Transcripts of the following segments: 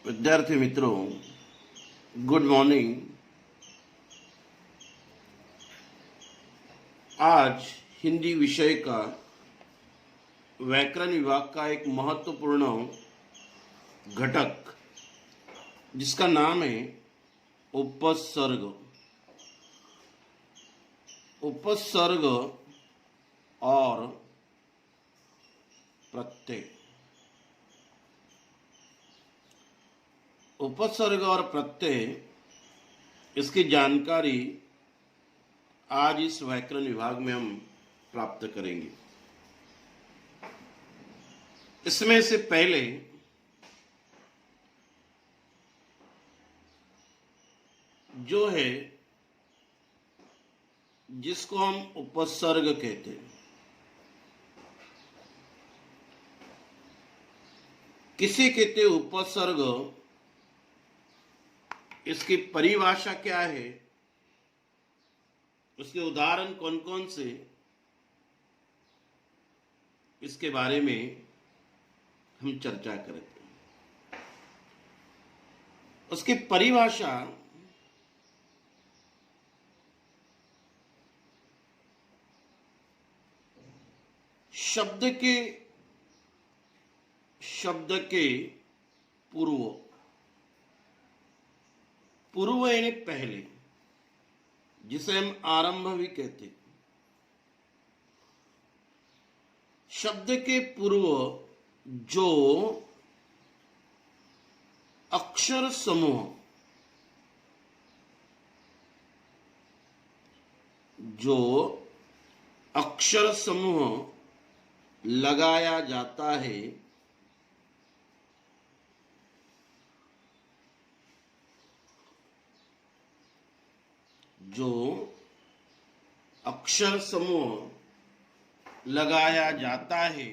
विद्यार्थी मित्रों, good morning. आज हिंदी विषय का व्याकरण विभाग का एक महत्वपूर्ण घटक जिसका नाम है उपसर्ग। उपसर्ग और प्रत्यय। उपसर्ग और प्रत्यय, इसकी जानकारी आज इस व्याकरण विभाग में हम प्राप्त करेंगे। इसमें से पहले जो है जिसको हम उपसर्ग कहते हैं, किसे कहते हैं उपसर्ग, इसकी परिभाषा क्या है, उसके उदाहरण कौन कौन से, इसके बारे में हम चर्चा करते हैं। उसकी परिभाषा शब्द के पूर्व यानी पहले, जिसे हम आरंभ भी कहते हैं। शब्द के पूर्व जो अक्षर समूह लगाया जाता है, जो अक्षर समूह लगाया जाता है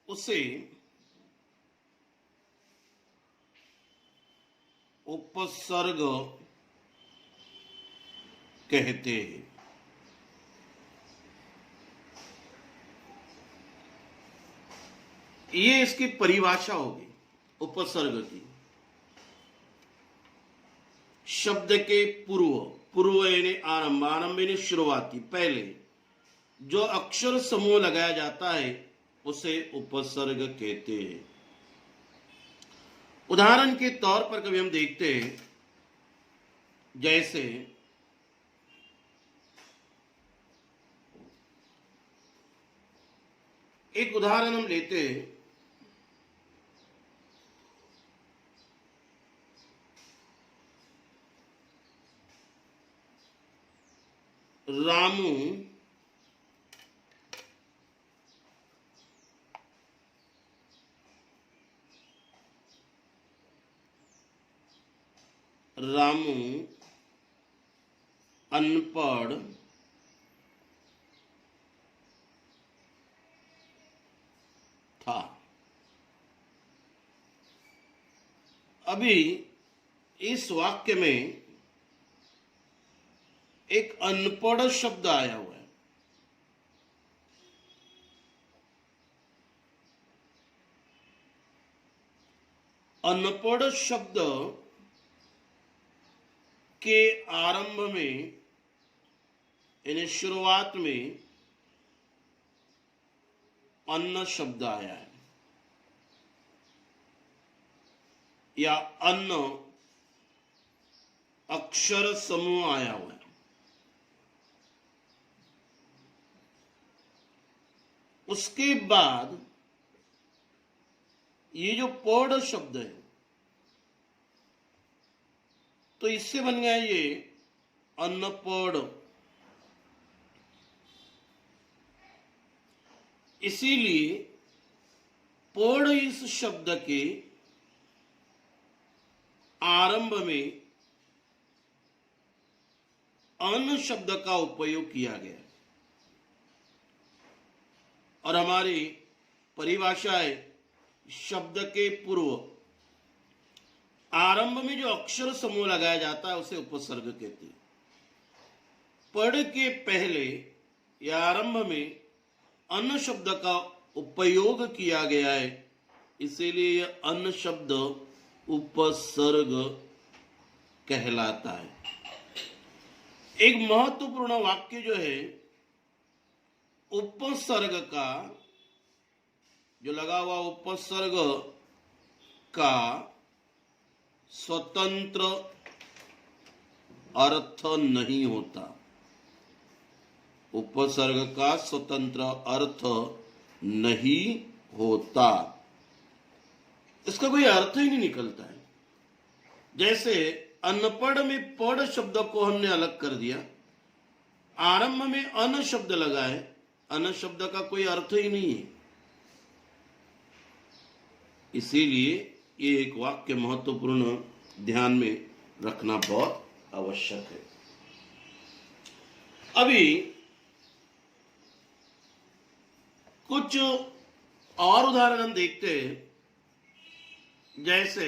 उसे उपसर्ग कहते हैं। ये इसकी परिभाषा होगी उपसर्ग की। शब्द के पूर्व यानी आरंभ यानी शुरुआती, पहले जो अक्षर समूह लगाया जाता है उसे उपसर्ग कहते हैं। उदाहरण के तौर पर कभी हम देखते हैं, जैसे एक उदाहरण हम लेते हैं, रामू अनपढ़ था। अभी इस वाक्य में एक अनपढ़ शब्द आया हुआ है। अनपढ़ शब्द के आरंभ में यानी शुरुआत में अन्न शब्द आया है, या अन्न अक्षर समूह आया हुआ है। उसके बाद ये जो पौड़ शब्द है, तो इससे बन गया ये अन्नपौड़। इसीलिए पौड़ इस शब्द के आरंभ में अन्न शब्द का उपयोग किया गया। और हमारी परिभाषा है, शब्द के पूर्व आरंभ में जो अक्षर समूह लगाया जाता है उसे उपसर्ग कहते हैं। पढ़ के पहले या आरंभ में अन्न शब्द का उपयोग किया गया है इसीलिए यह अन शब्द उपसर्ग कहलाता है। एक महत्वपूर्ण वाक्य जो है, उपसर्ग का जो लगा हुआ उपसर्ग का स्वतंत्र अर्थ नहीं होता। उपसर्ग का स्वतंत्र अर्थ नहीं होता, इसका कोई अर्थ ही नहीं निकलता है। जैसे अनपढ़ में पढ़ शब्द को हमने अलग कर दिया, आरंभ में अन शब्द लगा है, अन शब्द का कोई अर्थ ही नहीं है। इसीलिए ये एक वाक्य महत्वपूर्ण ध्यान में रखना बहुत आवश्यक है। अभी कुछ और उदाहरण हम देखते हैं। जैसे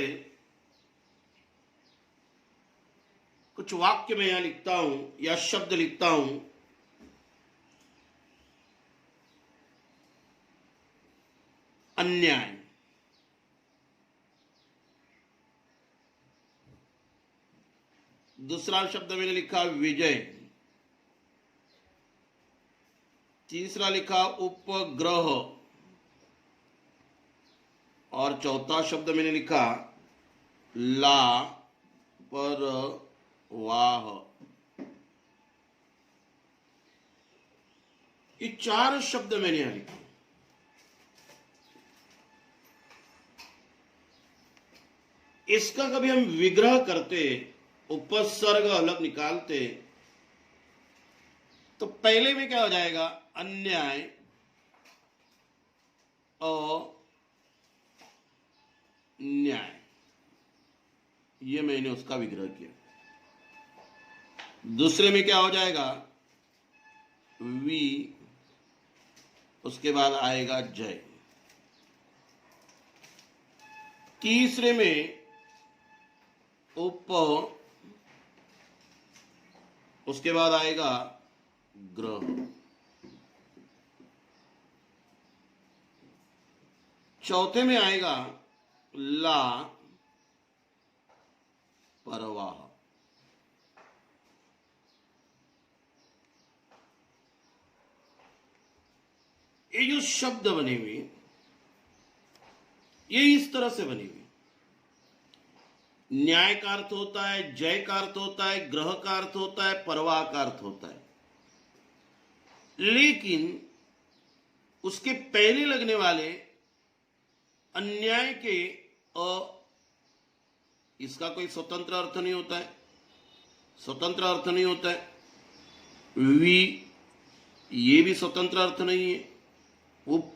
कुछ वाक्य में यहां लिखता हूं या शब्द लिखता हूं, अन्याय। दूसरा शब्द मैंने लिखा विजय, तीसरा लिखा उपग्रह, और चौथा शब्द मैंने लिखा लापरवाह। ये 4 शब्द मैंने यहां लिखे। इसका कभी हम विग्रह करते, उपसर्ग अलग निकालते, तो पहले में क्या हो जाएगा, अन्याय और न्याय। ये मैंने उसका विग्रह किया। दूसरे में क्या हो जाएगा, वी, उसके बाद आएगा जय। तीसरे में उप, उसके बाद आएगा ग्रह। चौथे में आएगा ला परवाह। ये जो शब्द बने हुए, ये इस तरह से बने हुए। न्याय का अर्थ होता है, जय का अर्थ होता है, ग्रह का अर्थ होता है, परवाह का अर्थ होता है। लेकिन उसके पहले लगने वाले अन्याय के इसका कोई स्वतंत्र अर्थ नहीं होता है, स्वतंत्र अर्थ नहीं होता है। वी, ये भी स्वतंत्र अर्थ नहीं है। उप,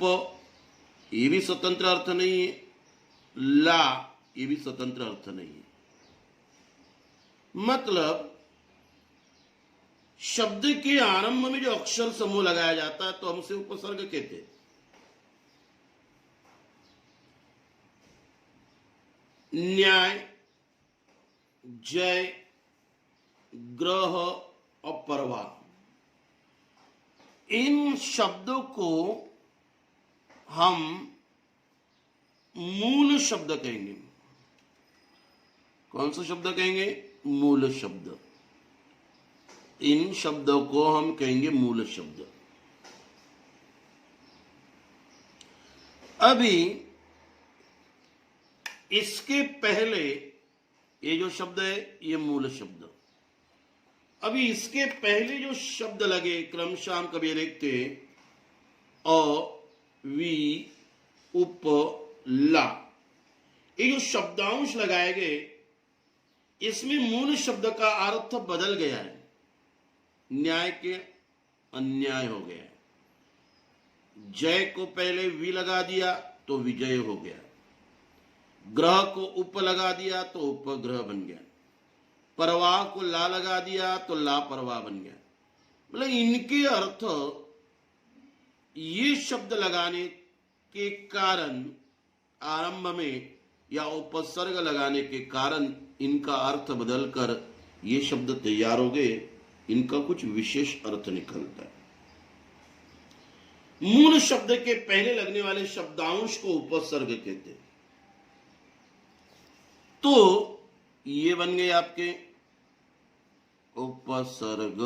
ये भी स्वतंत्र अर्थ नहीं है। ला, ये भी स्वतंत्र अर्थ नहीं है। मतलब शब्द के आरंभ में जो अक्षर समूह लगाया जाता है तो हम उसे उपसर्ग कहते हैं। न्याय, जय, ग्रह और परवाह, इन शब्दों को हम मूल शब्द कहेंगे। कौन सा शब्द कहेंगे, मूल शब्द। इन शब्दों को हम कहेंगे मूल शब्द। अभी इसके पहले ये जो शब्द है ये मूल शब्द। अभी इसके पहले जो शब्द लगे क्रमशः हम कभी देखते अ, वी, उप, ला, ये जो शब्दांश लगाए गए इसमें मूल शब्द का अर्थ बदल गया है। न्याय के अन्याय हो गया। जय को पहले वी लगा दिया तो विजय हो गया। ग्रह को उप लगा दिया तो उपग्रह बन गया। परवाह को ला लगा दिया तो लापरवाह बन गया। मतलब इनके अर्थ ये शब्द लगाने के कारण, आरंभ में या उपसर्ग लगाने के कारण इनका अर्थ बदलकर ये शब्द तैयार हो गए। इनका कुछ विशेष अर्थ निकलता है। मूल शब्द के पहले लगने वाले शब्दांश को उपसर्ग कहते हैं। तो ये बन गए आपके उपसर्ग।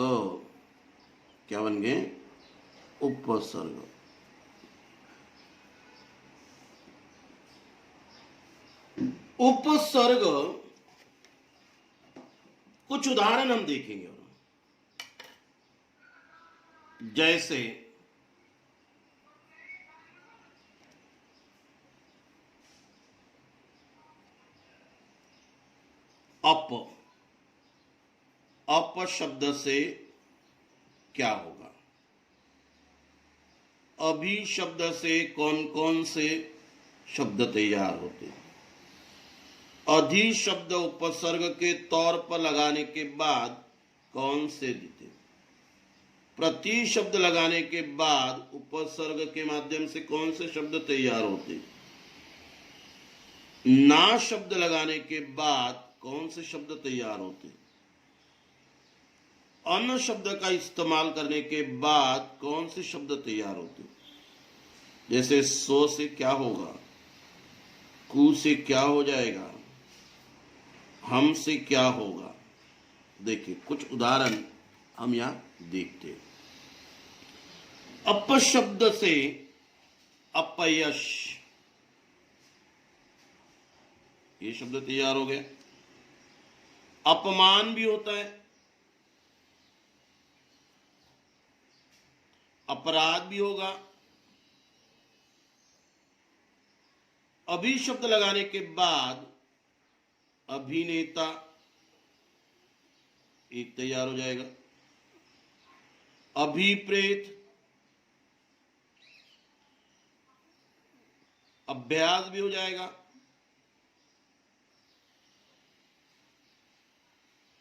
क्या बन गए? उपसर्ग। उपसर्ग कुछ उदाहरण हम देखेंगे। जैसे अप। अप शब्द से क्या होगा? अभी शब्द से कौन कौन से शब्द तैयार होते हैं? अधि शब्द उपसर्ग के तौर पर लगाने के बाद कौन से दिते? प्रति शब्द लगाने के बाद उपसर्ग के माध्यम से कौन से शब्द तैयार होते? ना शब्द लगाने के बाद कौन से शब्द तैयार होते? अन शब्द का इस्तेमाल करने के बाद कौन से शब्द तैयार होते? जैसे सो से क्या होगा, कु से क्या हो जाएगा, हम से क्या होगा। देखिए कुछ उदाहरण हम यहां देखते हैं। अप शब्द से अपयश, ये शब्द तैयार हो गया। अपमान भी होता है, अपराध भी होगा। अभी शब्द लगाने के बाद अभिनेता एक तैयार हो जाएगा। अभिप्रेत, अभ्यास भी हो जाएगा।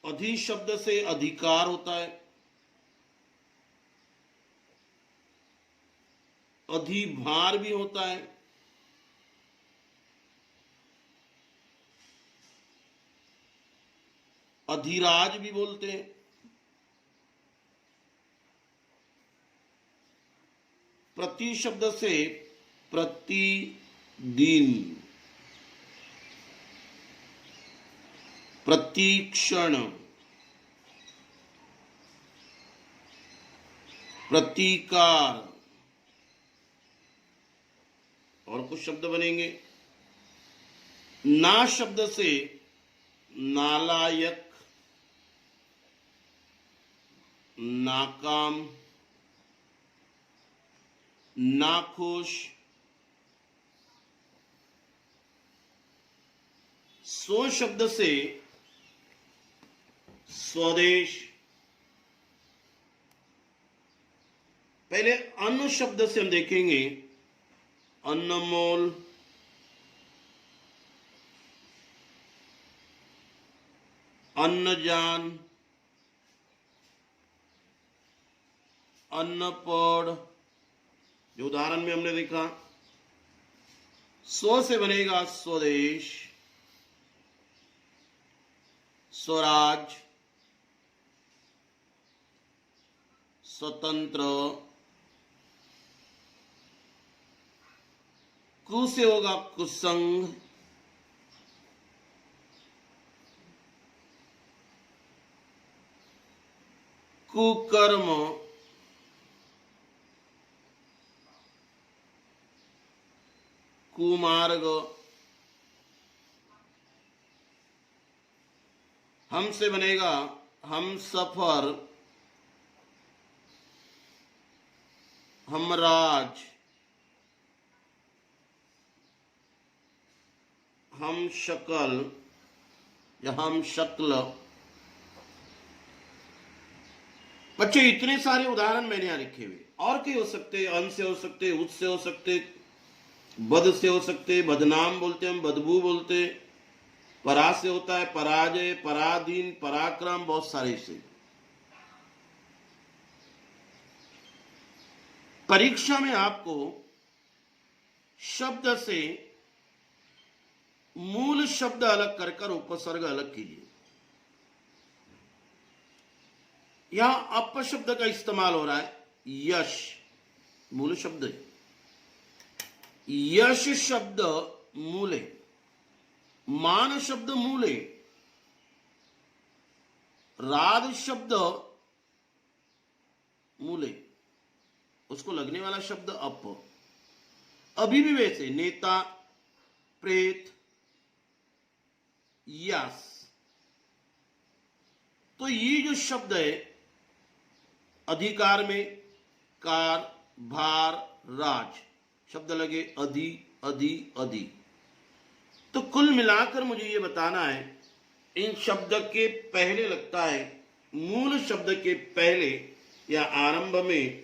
अधि शब्द से अधिकार होता है। अधिभार भी होता है। अधिराज भी बोलते हैं। प्रति शब्द से प्रतिदिन, प्रतिक्षण, प्रतिकार और कुछ शब्द बनेंगे। ना शब्द से नालायक, नाकाम, नाखुश। सो शब्द से स्वदेश। पहले अन्न शब्द से हम देखेंगे अनमोल, अन्नजान, अन्नपढ़। जो उदाहरण में हमने देखा, स्व से बनेगा स्वदेश, स्वराज, स्वतंत्र। कु से होगा कुसंग, कुकर्म, कुमार्ग। हम से बनेगा हम सफर, हमराज, हम शकल या हम शक्ल। बच्चे इतने सारे उदाहरण मैंने यहां लिखे हुए, और कई हो सकते, अन से हो सकते, उत से हो सकते, बद से हो सकते, बदनाम बोलते हम, बदबू बोलते, परा से होता है पराजय, पराधीन, पराक्रम, बहुत सारे से। परीक्षा में आपको शब्द से मूल शब्द अलग कर कर उपसर्ग अलग कीजिए। यहां अप शब्द का इस्तेमाल हो रहा है। यश मूल शब्द है। यश शब्द मूल है। मान शब्द मूले, राध शब्द मूले, उसको लगने वाला शब्द अप। अभी भी वैसे नेता, प्रेत, यास। तो ये जो शब्द है अधिकार में कार, भार, राज शब्द लगे अधि अधि अधि। तो कुल मिलाकर मुझे ये बताना है इन शब्द के पहले लगता है मूल शब्द के पहले या आरंभ में,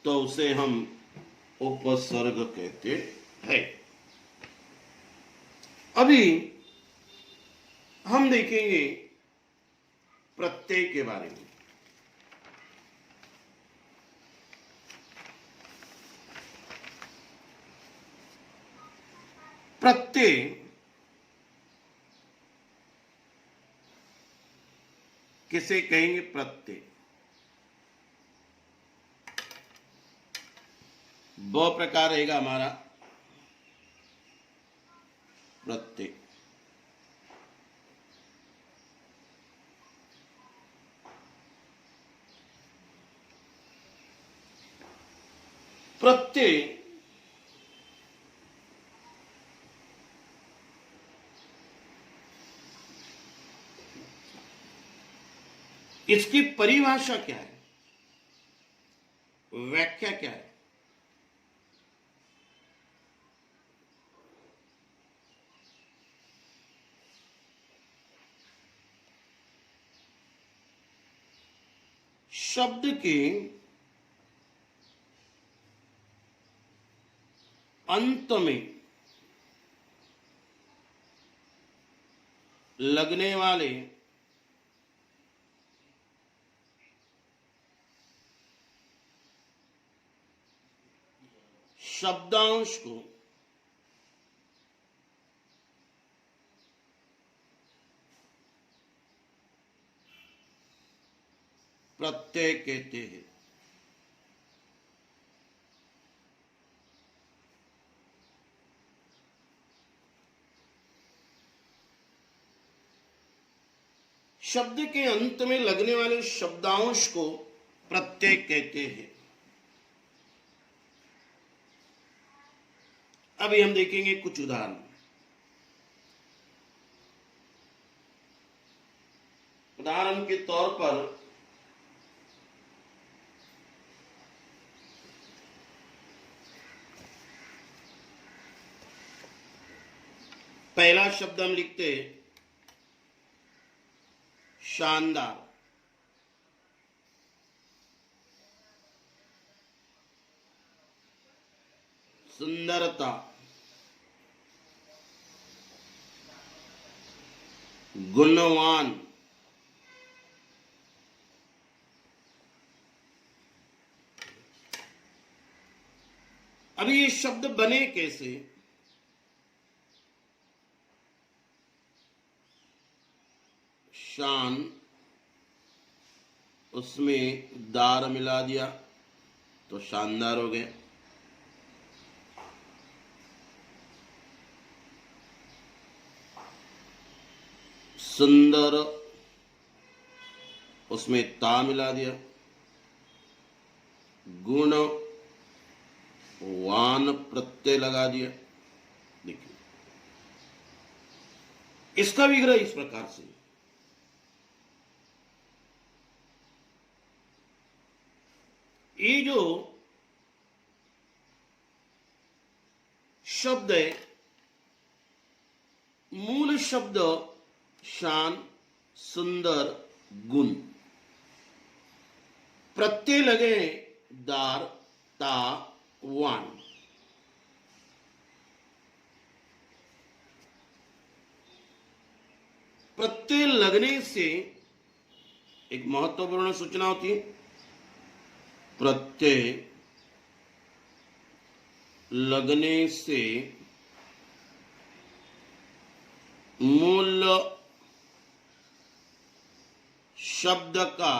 तो उसे हम उपसर्ग कहते हैं। अभी हम देखेंगे प्रत्यय के बारे में। प्रत्यय किसे कहेंगे? प्रत्यय ब प्रकार रहेगा हमारा प्रत्यय। प्रत्यय इसकी परिभाषा क्या है, व्याख्या क्या है? शब्द के अंत में लगने वाले शब्दांश को प्रत्यय कहते हैं। शब्द के अंत में लगने वाले शब्दांश को प्रत्यय कहते हैं। अभी हम देखेंगे कुछ उदाहरण। उदाहरण के तौर पर पहला शब्द हम लिखते हैं शानदार। सुंदरता, गुणवान, अभी ये शब्द बने कैसे? शान, उसमें दार मिला दिया तो शानदार हो गया। सुंदर, उसमें ता मिला दिया। गुण, वान प्रत्यय लगा दिया। देखिए इसका विग्रह इस प्रकार से, ये जो शब्द है मूल शब्द शान, सुंदर, गुण, प्रत्यय लगे दार, ता, वान। प्रत्यय लगने से एक महत्वपूर्ण सूचना होती है। प्रत्यय लगने से मूल शब्द का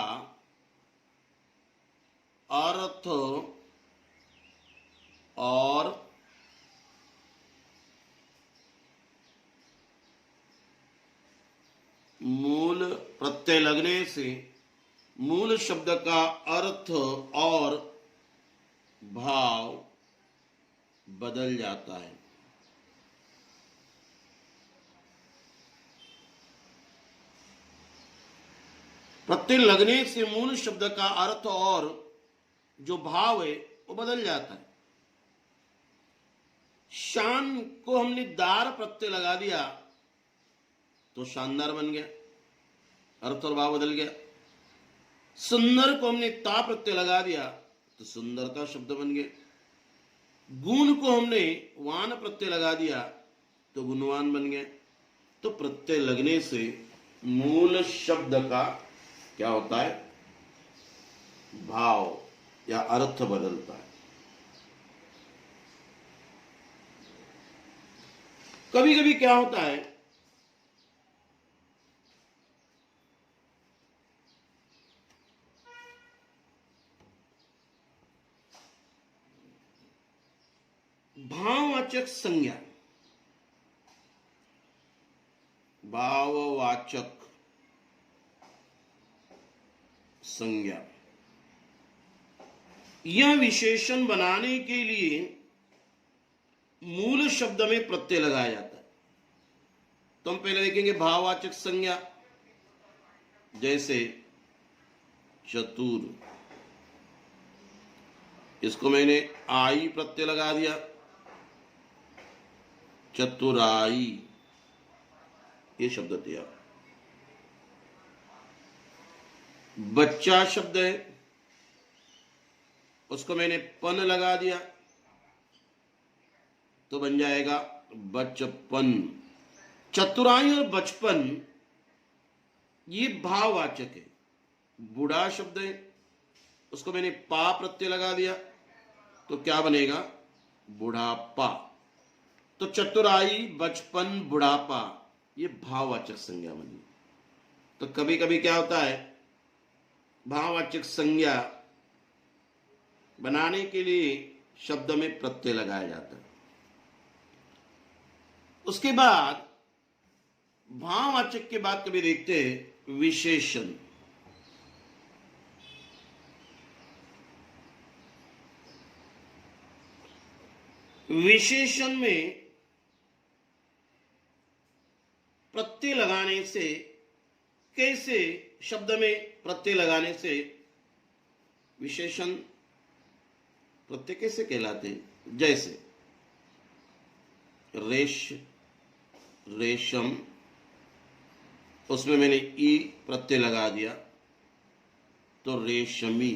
अर्थ और मूल प्रत्यय लगने से मूल शब्द का अर्थ और भाव बदल जाता है। प्रत्यय लगने से मूल शब्द का अर्थ और जो भाव है वो बदल जाता है। शान को हमने दार प्रत्यय लगा दिया तो शानदार बन गया, अर्थ और भाव बदल गया। सुंदर को हमने ता प्रत्यय लगा दिया तो सुंदरता शब्द बन गया। गुण को हमने वान प्रत्यय लगा दिया तो गुणवान बन गया। तो प्रत्यय लगने से मूल शब्द का क्या होता है, भाव या अर्थ बदलता है। कभी कभी क्या होता है, भाववाचक संज्ञा, भाववाचक संज्ञा, यह विशेषण बनाने के लिए मूल शब्द में प्रत्यय लगाया जाता है। तो हम पहले देखेंगे भाववाचक संज्ञा, जैसे चतुर, इसको मैंने आई प्रत्यय लगा दिया, चतुराई ये शब्द दिया। बच्चा शब्द है, उसको मैंने पन लगा दिया तो बन जाएगा बचपन। चतुराई और बचपन ये भाववाचक है। बूढ़ा शब्द है, उसको मैंने पा प्रत्यय लगा दिया तो क्या बनेगा, बुढ़ापा। तो चतुराई, बचपन, बुढ़ापा ये भाववाचक संज्ञा बनी। तो कभी कभी क्या होता है, भाववाचक संज्ञा बनाने के लिए शब्द में प्रत्यय लगाया जाता है। उसके बाद भाववाचक के बाद कभी देखते हैं विशेषण। विशेषण में प्रत्यय लगाने से, कैसे शब्द में प्रत्यय लगाने से विशेषण प्रत्यय कैसे कहलाते हैं। जैसे रेश, रेशम, उसमें मैंने ई प्रत्यय लगा दिया तो रेशमी।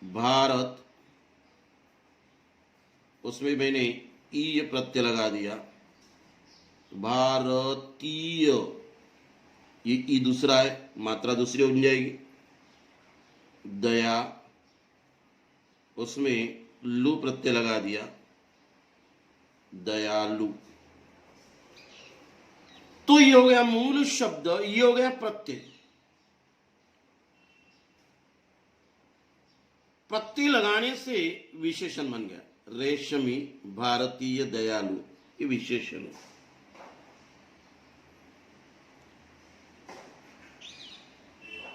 भारत, उसमें मैंने ई प्रत्यय लगा दिया, भारतीय। ये ई दूसरा है, मात्रा दूसरी हो जाएगी। दया, उसमें लू प्रत्यय लगा दिया, दयालु। तो ये हो गया मूल शब्द, ये हो गया प्रत्यय। प्रत्यय लगाने से विशेषण बन गया। रेशमी, भारतीय, दयालु ये विशेषण है।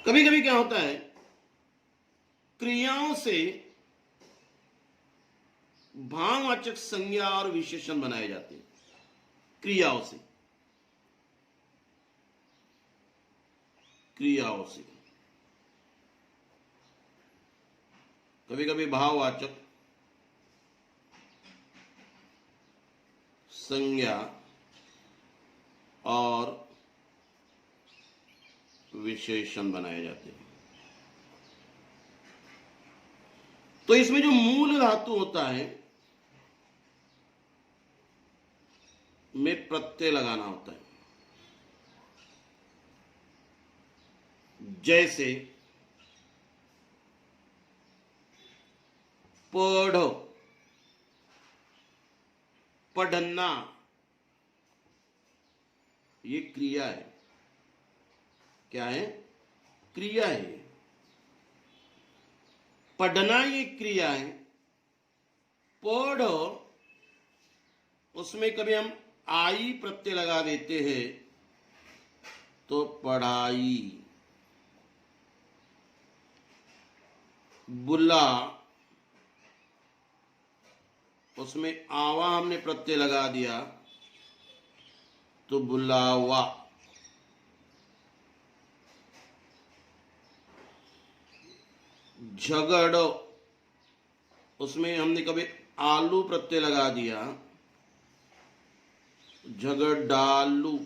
कभी कभी क्या होता है, क्रियाओं से भाववाचक संज्ञा और विशेषण बनाए जाते हैं। क्रियाओं से, क्रियाओं से कभी कभी भाववाचक संज्ञा और विशेषण बनाए जाते हैं। तो इसमें जो मूल धातु होता है में प्रत्यय लगाना होता है। जैसे पढ़ो, पढ़ना ये क्रिया है। क्या है, क्रिया है। पढ़ना ये क्रिया है। पढ़ो, उसमें कभी हम आई प्रत्यय लगा देते हैं तो पढ़ाई। बुला, उसमें आवा हमने प्रत्यय लगा दिया तो बुलावा। झगड़ो, उसमें हमने कभी आलू प्रत्यय लगा दिया, झगड़ालू।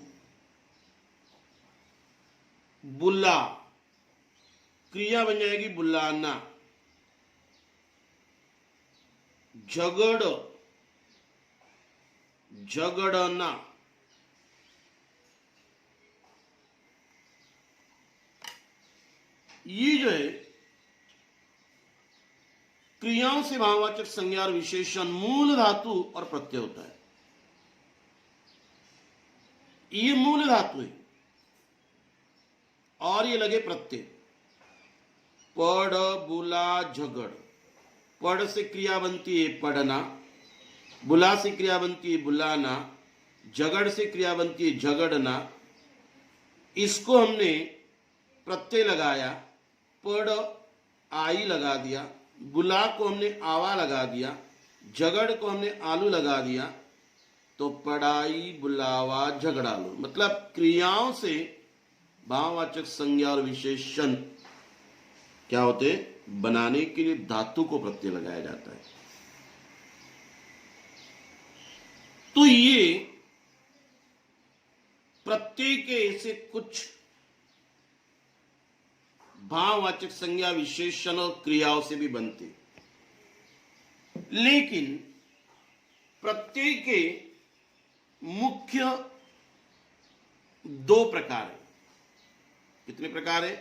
बुला, क्रिया बन जाएगी बुलाना। झगड़, झगड़ना। ये जो है क्रियाओं से भाववाचक संज्ञा और विशेषण मूल धातु और प्रत्यय होता है। ये मूल धातु है और ये लगे प्रत्यय। पढ़, बुला, झगड़। पढ़ से क्रिया बनती है पढ़ना, बुला से क्रिया बनती है बुलाना, झगड़ से क्रिया बनती है झगड़ना। इसको हमने प्रत्यय लगाया, पढ़ आई लगा दिया, बुला को हमने आवा लगा दिया, झगड़ को हमने आलू लगा दिया, तो पढ़ाई, बुलावा, झगड़ालू। मतलब क्रियाओं से भाववाचक संज्ञा और विशेषण क्या होते, बनाने के लिए धातु को प्रत्यय लगाया जाता है। तो ये प्रत्यय के ऐसे कुछ भाववाचक संज्ञा, विशेषण और क्रियाओं से भी बनते। लेकिन प्रत्यय के मुख्य दो प्रकार है। कितने प्रकार है?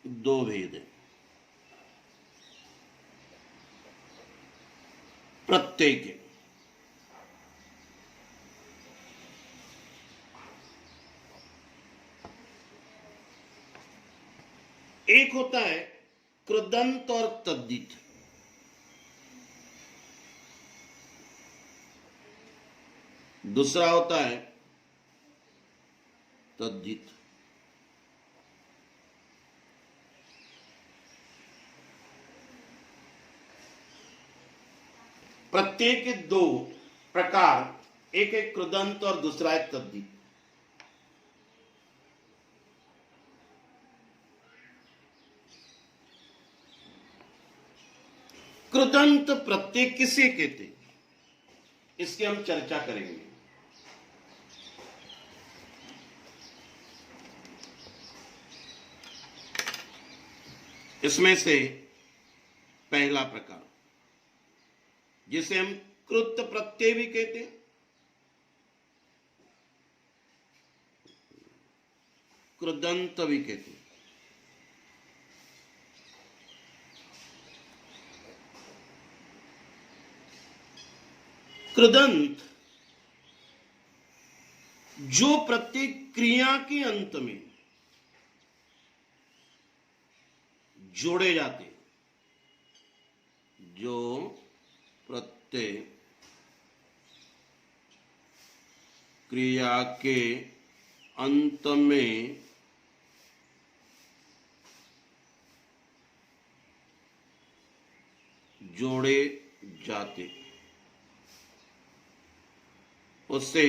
दो भेद है प्रत्यय के। एक होता है कृदंत और तद्धित। दूसरा होता है तद्धित। प्रत्यय के दो प्रकार, एक है कृदंत और दूसरा है तद्धित। कृदंत प्रत्यय किसे कहते, इसकी हम चर्चा करेंगे। इसमें से पहला प्रकार जिसे हम कृत प्रत्यय भी कहते हैं, कृदंत भी कहते हैं। कृदंत जो प्रत्यय क्रिया के अंत में जोड़े जाते, जो प्रत्यय क्रिया के अंत में जोड़े जाते, उसे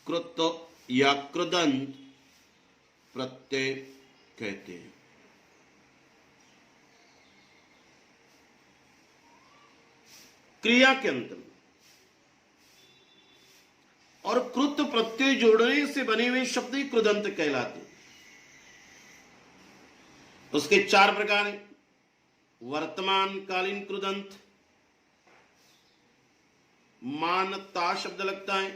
कृत या कृदंत प्रत्यय कहते हैं। क्रिया के अंत में और कृत प्रत्यय जोड़ने से बने हुए शब्द ही कृदंत कहलाते। उसके चार प्रकार हैं। वर्तमान कालीन कृदंत, मानता शब्द लगता है।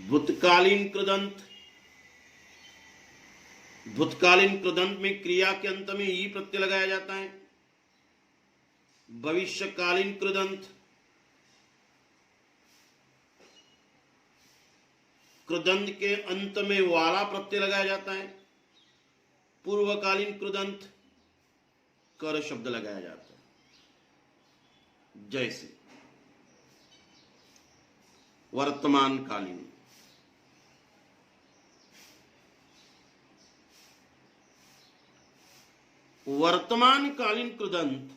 भूतकालीन कृदंत, भूतकालीन कृदंत में क्रिया के अंत में ई प्रत्यय लगाया जाता है। भविष्यकालीन कृदंत, कृदंत के अंत में वाला प्रत्यय लगाया जाता है। पूर्वकालीन कृदंत, कर शब्द लगाया जाता है। जैसे वर्तमान कालीन, वर्तमान कालीन कृदंत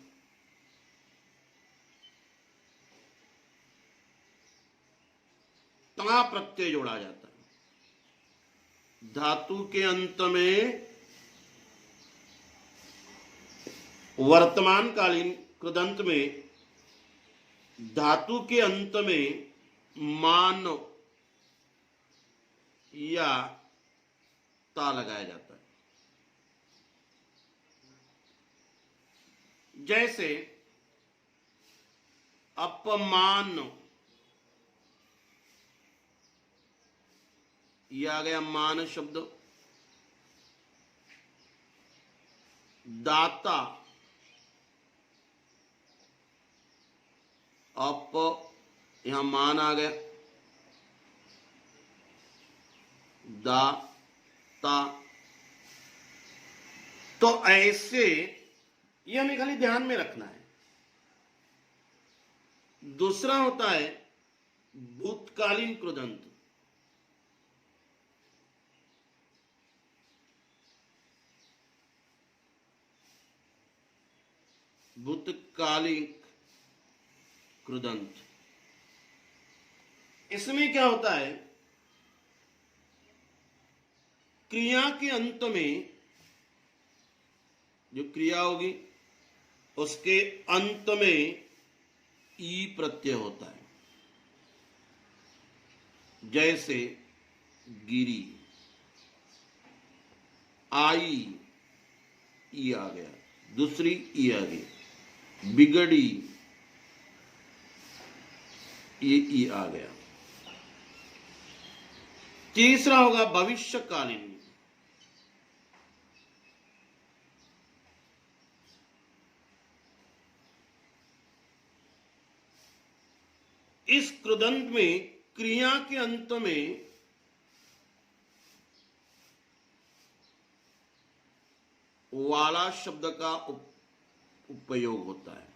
ता प्रत्यय जोड़ा जाता है। धातु के अंत में वर्तमान कालीन कृदंत में धातु के अंत में मान या ता लगाया जाता है। जैसे अपमान, यह आ गया मान शब्द। दाता, अप, यहां मान आ गया। दाता, तो ऐसे ये हमें खाली ध्यान में रखना है। दूसरा होता है भूतकालीन कृदंत। भूतकालिक कृदंत, इसमें क्या होता है, क्रिया के अंत में जो क्रिया होगी उसके अंत में ई प्रत्यय होता है। जैसे गिरी, आई, ई आ गया, दूसरी ई आ गई। बिगड़ी, ये ई आ गया। तीसरा होगा भविष्यकालीन। इस कृदंत में क्रिया के अंत में वाला शब्द का उपयोग होता है।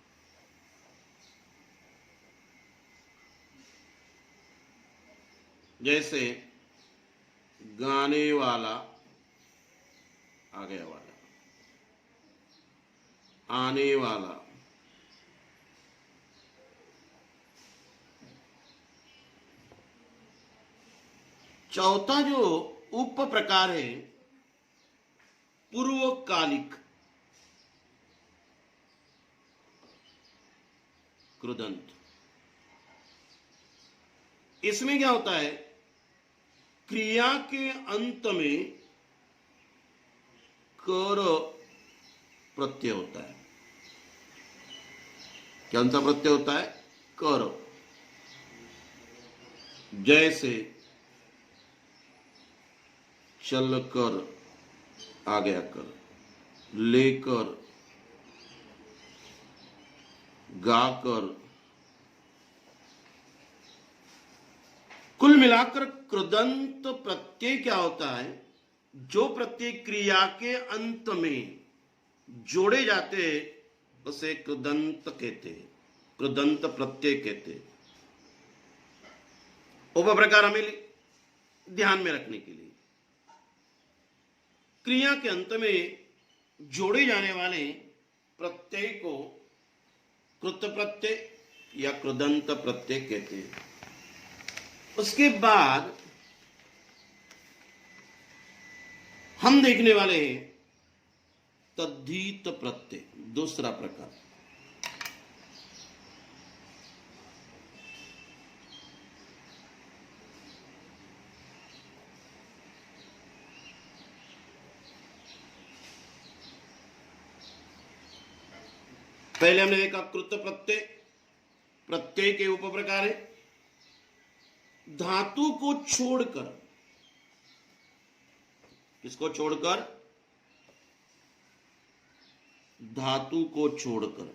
जैसे गाने वाला आ गया, वाला, आने वाला, चौथा जो उप प्रकार है पूर्वकालिक कृदंत। इसमें क्या होता है, क्रिया के अंत में कर प्रत्यय होता है। कौन सा प्रत्यय होता है, कर। जैसे चल कर आ गया कर, लेकर, गाकर। कुल मिलाकर कृदंत प्रत्यय क्या होता है, जो प्रत्यय क्रिया के अंत में जोड़े जाते हैं उसे कृदंत कहते हैं, कृदंत प्रत्यय कहते हैं। उप प्रकार हमें ध्यान में रखने के लिए, क्रिया के अंत में जोड़े जाने वाले प्रत्यय को कृत प्रत्यय या कृदंत प्रत्यय कहते हैं। उसके बाद हम देखने वाले हैं तद्धित प्रत्यय, दूसरा प्रकार। पहले हमने देखा कृत प्रत्यय, प्रत्यय के उप प्रकार है धातु को छोड़कर। किसको छोड़कर, धातु को छोड़कर।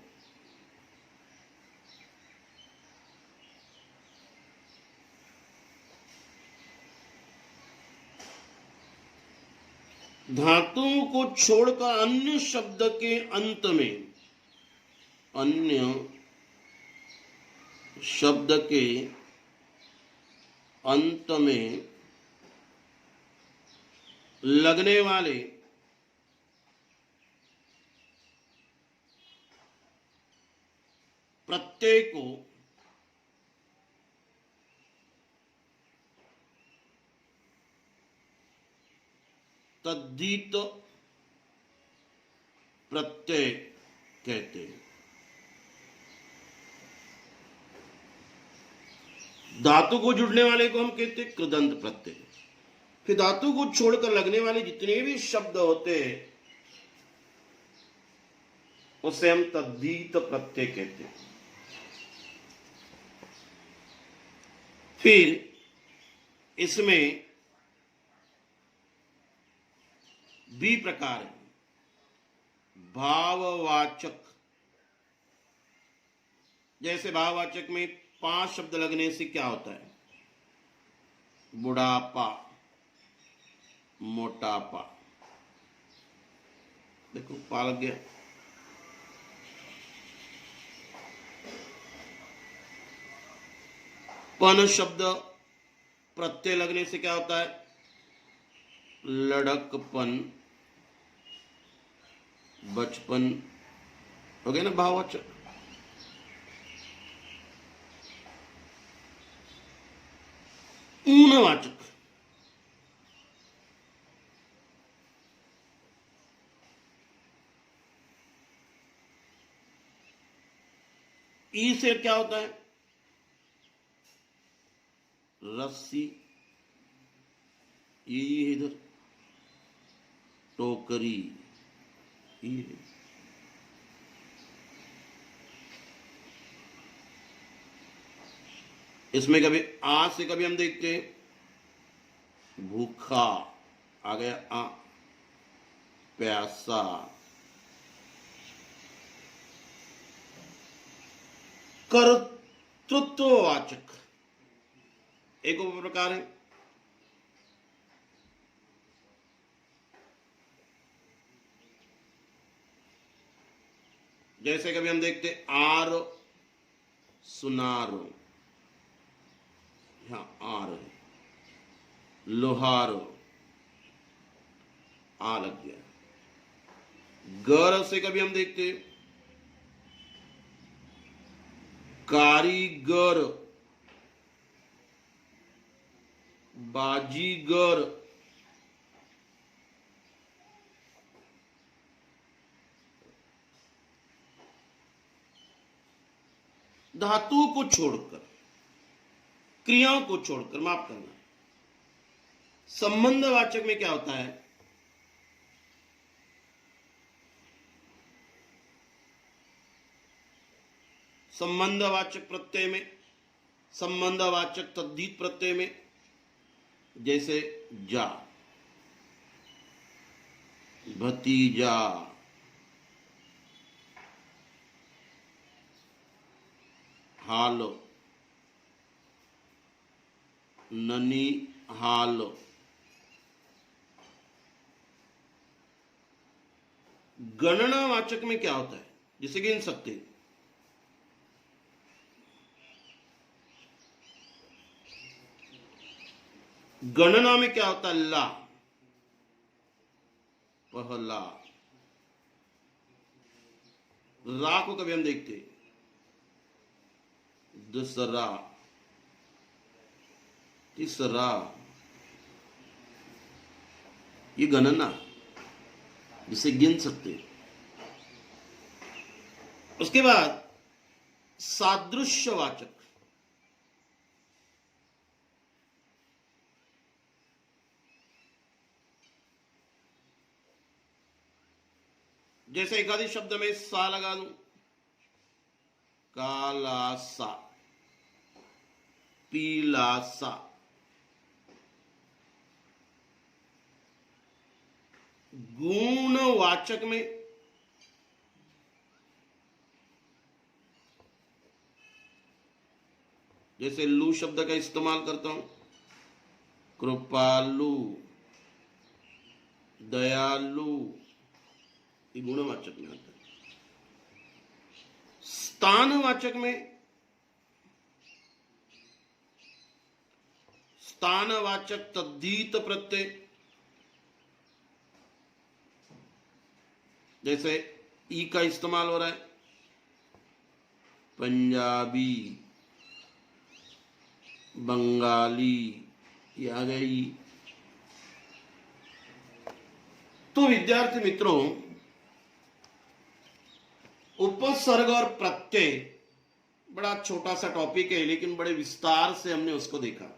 धातुओं को छोड़कर अन्य शब्द के अंत में, अन्य शब्द के अंत में लगने वाले प्रत्यय को तद्धित प्रत्यय कहते हैं। धातु को जुड़ने वाले को हम कहते हैं कृदंत प्रत्यय। फिर धातु को छोड़कर लगने वाले जितने भी शब्द होते हैं उसे हम तद्धित प्रत्यय कहते हैं। फिर इसमें भी प्रकार है। भाववाचक, जैसे भाववाचक में 5 शब्द लगने से क्या होता है? बुढ़ापा, मोटापा, देखो पा लग गया। पन शब्द प्रत्यय लगने से क्या होता है? लड़कपन, बचपन, हो गया ना भाववाचक। ऊनवाचक, ई से क्या होता है? रस्सी, ये इधर टोकरी, ये इसमें कभी आ से कभी हम देखते हैं भूखा, आ गया आ, प्यासा, कर्तृत्ववाचक एक और प्रकार है। जैसे कभी हम देखते आर सुनार, यहां आर है, लोहार, आ लग गया। गर से कभी हम देखते कारीगर, बाजीगर, धातुओं को छोड़कर, क्रियाओं को छोड़कर, माफ करना, संबंधवाचक में क्या होता है? संबंधवाचक प्रत्यय में, संबंधवाचक तद्धित प्रत्यय में, जैसे जा, भतीजा, हाल, ननी हाल, गणनावाचक में क्या होता है? जिसे गिन सकते हैं। गणना में क्या होता है? ला, पहला। रा को कभी हम देखते हैं दूसरा, तीसरा, ये गणना जिसे गिन सकते हैं। उसके बाद सादृश्यवाचक, जैसे एक आदि शब्द में सा लगा दूं, काला सा, पीला सा। गुणवाचक में जैसे लू शब्द का इस्तेमाल करता हूं, कृपालु, दयालु, ये गुणवाचक में आता है। स्थानवाचक में स्थानवाचक तद्धित प्रत्यय, जैसे ई का इस्तेमाल हो रहा है, पंजाबी, बंगाली, ये आ गई। तो विद्यार्थी मित्रों, उपसर्ग और प्रत्यय बड़ा छोटा सा टॉपिक है, लेकिन बड़े विस्तार से हमने उसको देखा।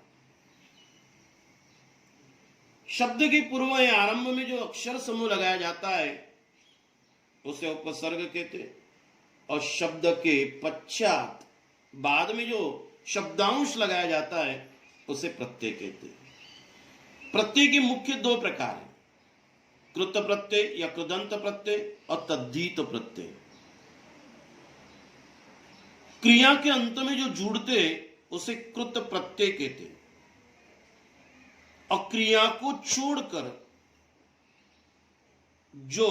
शब्द के पूर्व या आरंभ में जो अक्षर समूह लगाया जाता है उसे उपसर्ग कहते हैं, और शब्द के पश्चात बाद में जो शब्दांश लगाया जाता है उसे प्रत्यय कहते हैं। प्रत्यय के मुख्य दो प्रकार हैं, कृत प्रत्यय या कृदंत प्रत्यय और तद्धित प्रत्यय। क्रिया के अंत में जो जुड़ते उसे कृत प्रत्यय कहते हैं, और क्रिया को छोड़कर जो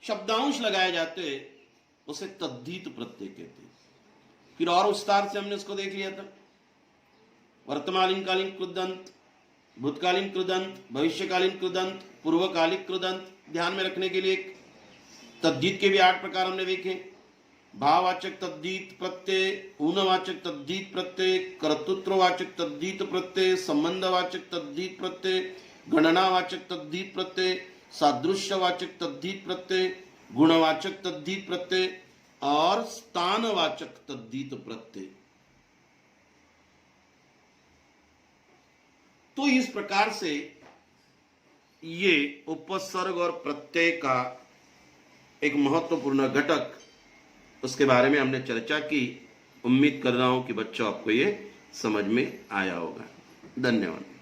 शब्दांश लगाए जाते उसे तद्धित प्रत्यय कहते हैं। फिर और विस्तार से हमने उसको देख लिया था। वर्तमानकालीन कालीन कृदंत, भूतकालीन कृदंत, भविष्यकालीन कृदंत, पूर्वकालिक कृदंत। ध्यान में रखने के लिए तद्धित के भी 8 प्रकार हमने देखे। भाववाचक तद्धित प्रत्यय, ऊनवाचक तद्धित प्रत्यय, कर्तृत्ववाचक तद्धित प्रत्यय, संबंधवाचक तद्धित प्रत्यय, गणनावाचक तद्धित प्रत्यय, सादृश्यवाचक तद्धित प्रत्यय, गुणवाचक तद्धित प्रत्यय और स्थानवाचक तद्धित प्रत्यय। तो इस प्रकार से ये उपसर्ग और प्रत्यय का एक महत्वपूर्ण घटक, उसके बारे में हमने चर्चा की। उम्मीद कर रहा हूं कि बच्चों आपको ये समझ में आया होगा। धन्यवाद।